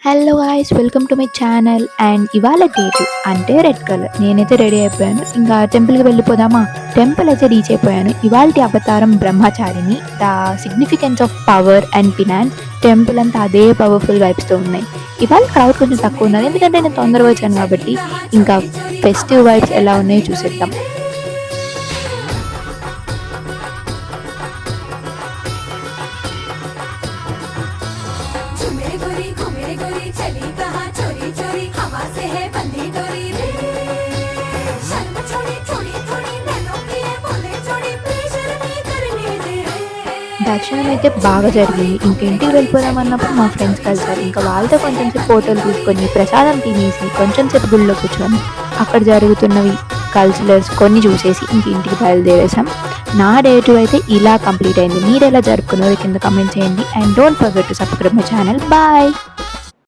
Hello guys, welcome to my channel. And ఇవాళ date అంటే red colour. నేనైతే ready అయిపోయాను. ఇంకా టెంపుల్కి వెళ్ళిపోదామా? టెంపుల్ అయితే రీచ్ అయిపోయాను. ఇవాళ అవతారం Brahmacharini. The significance of power and finance. Temple అంతా అదే పవర్ఫుల్ వైబ్స్తో ఉన్నాయి. ఇవాళ క్రౌడ్ కొంచెం తక్కువ ఉన్నది, ఎందుకంటే నేను తొందరగా వచ్చాను కాబట్టి. ఇంకా ఫెస్టివ్ వైబ్స్ ఎలా ఉన్నాయో చూసేద్దాం. దర్శనం అయితే బాగా జరిగింది. ఇంటికి వెళ్ళిపోదాం అన్నప్పుడు మా ఫ్రెండ్స్ కలిసారు. ఇంకా వాళ్ళతో కొంచెం సేపు ఫోటోలు తీసుకొని ప్రసాదం తినేసి కొంచెం సేపు గుళ్ళో కూర్చొని అక్కడ జరుగుతున్నవి కల్చరల్స్ కొన్ని చూసేసి ఇంటికి బయలుదేరేసాం. నా డేటు అయితే ఇలా కంప్లీట్ అయింది. మీరు ఎలా జరుపుకున్నారో కింద కమెంట్ చేయండి. And don't forget to subscribe my channel. Bye.